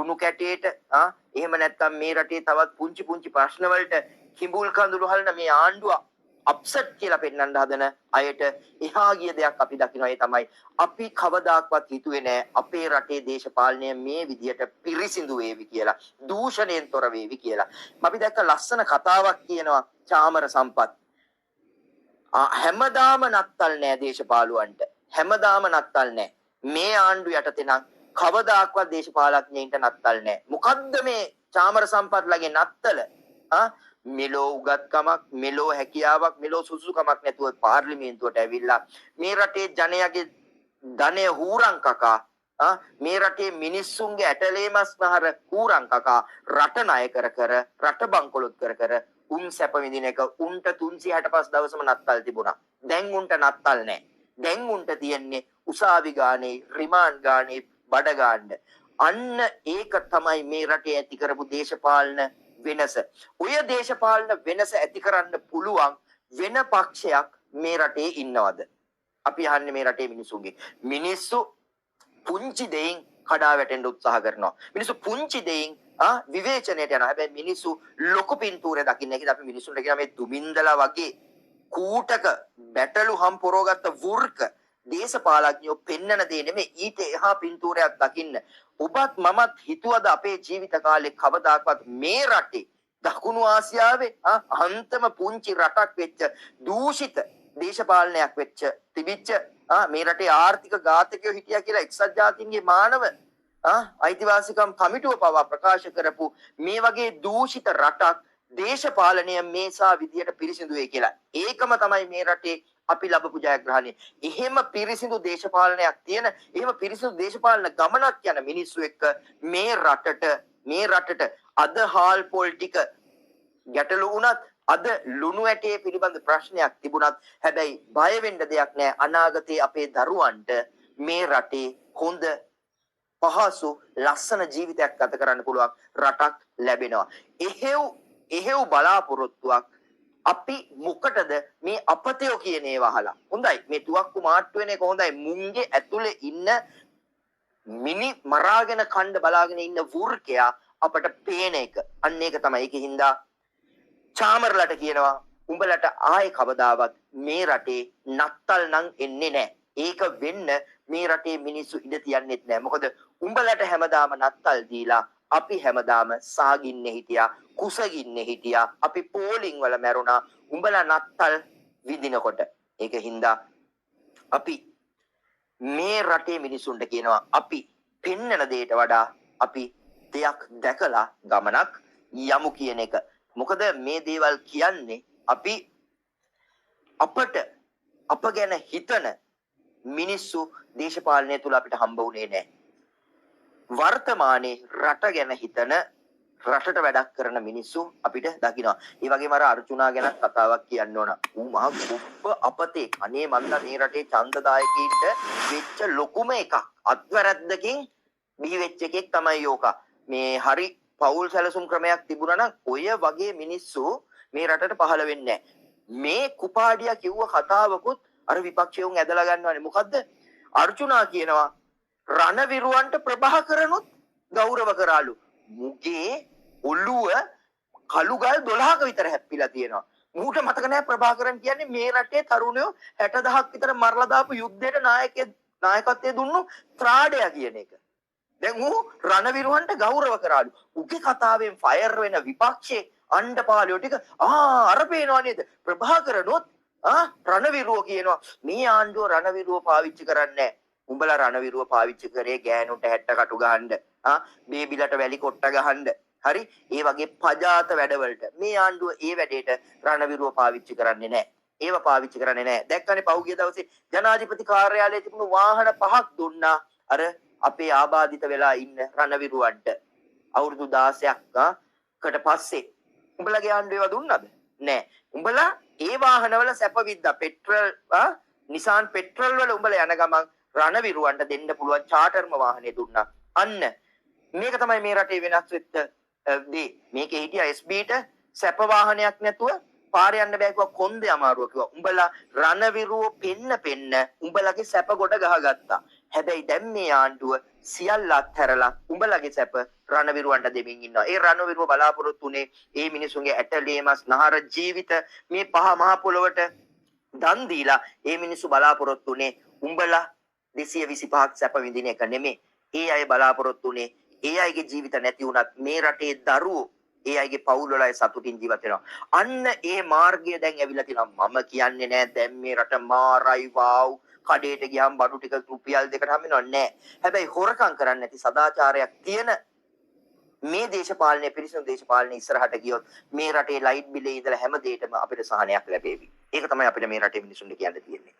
ලුණු කැටේට එහෙම නැත්නම් මේ රටේ තවත් පුංචි පුංචි ප්‍රශ්න වලට කිඹුල් කඳුළු හලන මේ ආණ්ඩුව අප්සෙට් කියලා පෙන්වන්න හදන අයට එහා ගිය දෙයක් අපි දකිනවා. ඒ තමයි අපි කවදාක්වත් හිතුවේ නෑ අපේ රටේ දේශපාලනය මේ විදියට පිරිසිදු වේවි කියලා, දූෂණයෙන් තොර වේවි කියලා. අපි දැක්ක ලස්සන කතාවක් කියනවා චාමර සම්පත්. හැමදාම නත්තල් නෑ දේශපාලුවන්ට. හැමදාම නත්තල් නෑ. මේ ආණ්ඩු යටතේ නම් කවදාක්වත් දේශපාලඥයින්ට නත්තල් නෑ. මොකද්ද මේ චාමර සම්පත්ලගේ නත්තල? මෙලෝ උගත්කමක්, මෙලෝ හැකියාවක්, මෙලෝ සුසුකමක් නැතුව පාර්ලිමේන්තුවට ඇවිල්ලා මේ රටේ ජනයාගේ ධනය හූරන් කකා, මේ රටේ මිනිස්සුන්ගේ ඇටලේමස් නහර හූරන් කකා රට ණය කර රට බංකොලොත් කර උන් සැප විඳින එක උන්ට 365 දවසම නත්තල් තිබුණා. දැන් උන්ට නත්තල් නැහැ. දැන් උන්ට තියෙන්නේ උසාවි ගානේ, රිමාන්ඩ් ගානේ, බඩ ගාන්න. අන්න ඒක තමයි මේ රටේ ඇති කරපු දේශපාලන වෙනස. ඔය දේශපාලන වෙනස ඇති කරන්න පුළුවන් වෙන පක්ෂයක් මේ රටේ ඉන්නවද? අපි අහන්නේ මේ රටේ මිනිස්සුන්ගේ. මිනිස්සු පුංචි දෙයින් කඩා වැටෙන්න උත්සාහ කරනවා. මිනිස්සු පුංචි දෙයින් විවේචනයට යනවා. හැබැයි මිනිස්සු ලොකු පින්තූරය දකින්නේ කියලා අපි මිනිස්සුන්ට කියන මේ දුමින්දලා වගේ කූටක බැටළු හම් පොරවගත්ත වෘර්ක දේශපාලඥයෝ පෙන්නන දේ නෙමෙයි ඊට එහා පින්තූරයක් දකින්න. ඔබත් මමත් හිතුවද අපේ ජීවිත කාලේ කවදාකවත් මේ රටේ දකුණු ආසියාවේ අන්තම පුංචි රටක් වෙච්ච දූෂිත දේශපාලනයක් වෙච්ච තිබිච්ච මේ රටේ ආර්ථික ඝාතකයෝ හිටියා කියලා එක්සත් ජාතීන්ගේ මානව අයිතිවාසිකම් කමිටුව පවා ප්‍රකාශ කරපු මේ වගේ දූෂිත රටක් දේශපාලනය මේසා විදියට පිරිසිදු වෙයි කියලා. ඒකම තමයි මේ රටේ අපි ලැබපු ජයග්‍රහණය. එහෙම පිරිසිදු දේශපාලනයක් තියෙන, එහෙම පිරිසිදු දේශපාලන ගමනක් යන මිනිස්සු එක්ක මේ රටට අද හාල් පොල් ටික ගැටලු වුණත්, අද ලුණු ඇටේ පිළිබඳ ප්‍රශ්නයක් තිබුණත්, හැබැයි බය වෙන්න දෙයක් නැහැ. අනාගතයේ අපේ දරුවන්ට මේ රටේ හොඳ පහසු ලස්සන ජීවිතයක් ගත කරන්න පුළුවන් රටක් ලැබෙනවා. එහෙව් බලාපොරොත්තුවක් අපි මොකටද මේ අපතයෝ කියන ඒවා අහලා. හොඳයි මේ තුවක්කු මාට්ටු වෙන එක හොඳයි. මුංගේ ඇතුලේ ඉන්න මිනි මරාගෙන කණ්ඩ බලාගෙන ඉන්න වෘර්කයා අපට පේන එක. අන්න ඒක තමයි. ඒකින්දා චාමරලට කියනවා උඹලට ආයේ කවදාවත් මේ රටේ නත්තල් නම් එන්නේ නැහැ. ඒක වෙන්න මේ රටේ මිනිස්සු ඉඩ තියන්නෙත් නැහැ. මොකද උඹලට හැමදාම නත්තල් දීලා අපි හැමදාම සාගින්නේ හිටියා, කුසගින්නේ හිටියා, අපි පෝලිං වල මැරුණා උඹලා නත්තල් විදිනකොට. ඒක හින්දා අපි මේ රටේ මිනිසුන්ට කියනවා අපි පෙන්නන දෙයට වඩා අපි දෙයක් දැකලා ගමනක් යමු කියන එක. මොකද මේ දේවල් කියන්නේ අපි අප ගැන හිතන මිනිස්සු දේශපාලනය තුල අපිට හම්බ වුණේ නැහැ. වර්තමානයේ රට ගැන හිතන, රටට වැඩක් කරන මිනිස්සු අපිට දකිනවා. ඒ වගේම අර අර්චුනා ගැන කතාවක් කියන්න ඕන. ඌ මහා ගොප්ප අපතේ. අනේ මන්ද මේ රටේ ඡන්දදායකයින්ට වෙච්ච ලොකුම එකක්. අත්වැරද්දකින් බිහි වෙච්ච එකෙක් තමයි යෝකා. මේ හරි පෞල් සැලසුම් ක්‍රමයක් තිබුණා නම් ඔය වගේ මිනිස්සු මේ රටට පහළ වෙන්නේ නැහැ. මේ කුපාඩියා කිව්ව කතාවකුත් අර විපක්ෂයෝන් ඇදලා ගන්නවානේ. මොකද්ද? අර්චුනා කියනවා රණවිරුවන්ට ප්‍රභාකරනොත් ගෞරව කරාලු. මුගේ ඔළුව කළු ගල් 12ක විතර හැප්පිලා තියෙනවා. මූට මතක නැහැ ප්‍රභාකරන් කියන්නේ මේ රටේ තරුණයෝ 60000ක් විතර මරලා දාපු යුද්ධයට නායකත්වයේ දුන්නු ත්‍රාඩයා කියන එක. දැන් ඌ රණවිරුවන්ට ගෞරව කරාලු. උගේ කතාවෙන් ෆයර් වෙන විපක්ෂේ අණ්ඩපාලියෝ ටික අර පේනවා නේද? ප්‍රභාකරනොත් රණවිරුව කියනවා මේ ආණ්ඩුව රණවිරුව පාවිච්චි කරන්නේ නැහැ. උඹලා රණවිරුව පාවිච්චි කරේ ගෑනුන්ට හැට්ට කටු ගහන්න, බේබිලට වැලි කොට්ට ගහන්න. හරි? ඒ වගේ පජාත වැඩවලට මේ ආණ්ඩුව ඒ වැඩේට රණවිරුව පාවිච්චි කරන්නේ නැහැ. ඒව පාවිච්චි කරන්නේ නැහැ. දැක්කනේ පහුගිය දවසේ ජනාධිපති කාර්යාලයේ තිබුණු වාහන 5ක් දුන්නා අර අපේ ආබාධිත වෙලා ඉන්න රණවිරුවන්ට. අවුරුදු 16ක් කට පස්සේ උඹලගේ ආණ්ඩුව ඒවා දුන්නද? නැහැ. උඹලා ඒ වාහනවල සැප විද්දා. පෙට්‍රල් නිසාන් පෙට්‍රල් වල උඹලා යන ගමන් රණවිරුවන්ට දෙන්න පුළුවන් චාටර්ම වාහනේ දුන්නා. අන්න මේක තමයි මේ රටේ වෙනස් වෙච්ච දේ. මේකේ හිටියා SBට සැප වාහනයක් නැතුව පාරේ යන්න බෑ කිව්වා. කොන්දේ අමාරුව කිව්වා. උඹලා රණවිරුව පෙන්න උඹලගේ සැප ගොඩ ගහගත්තා. හැබැයි දැන් මේ ආණ්ඩුව සියල්ල අත්හැරලා උඹලගේ සැප රණවිරුවන්ට දෙමින් ඉන්නවා. ඒ රණවිරුව බලාපොරොත්තු උනේ ඒ මිනිසුන්ගේ ඇටලේමස් නහර ජීවිත මේ පහ මහ පොළොවට දන් දීලා ඒ මිනිස්සු බලාපොරොත්තු උනේ උඹලා 225ක් සැප විඳින එක නෙමෙයි. ඒ අය බලාපොරොත්තු උනේ ඒ අයගේ ජීවිත නැති වුණත් මේ රටේ දරුවෝ ඒ අයගේ පවුල් වල අය සතුටින් ජීවත් වෙනවා. අන්න ඒ මාර්ගය දැන් ඇවිල්ලා තියෙනවා. මම කියන්නේ නෑ දැන් මේ රට මාරයි වාව් කඩේට ගියාම බඩු ටික රුපියල් 2කට හම්බ වෙනව නෑ. හැබැයි හොරකම් කරන්නේ නැති සදාචාරයක් තියෙන මේ දේශපාලනයේ පිරිසිදු දේශපාලනයේ ඉස්සරහට ගියොත් මේ රටේ ලයිට් බිලේ ඉඳලා හැම දෙයකම අපිට සහනයක් ලැබෙවි. ඒක තමයි අපිට මේ රටේ මිනිසුන්ට කියන්න තියෙන්නේ.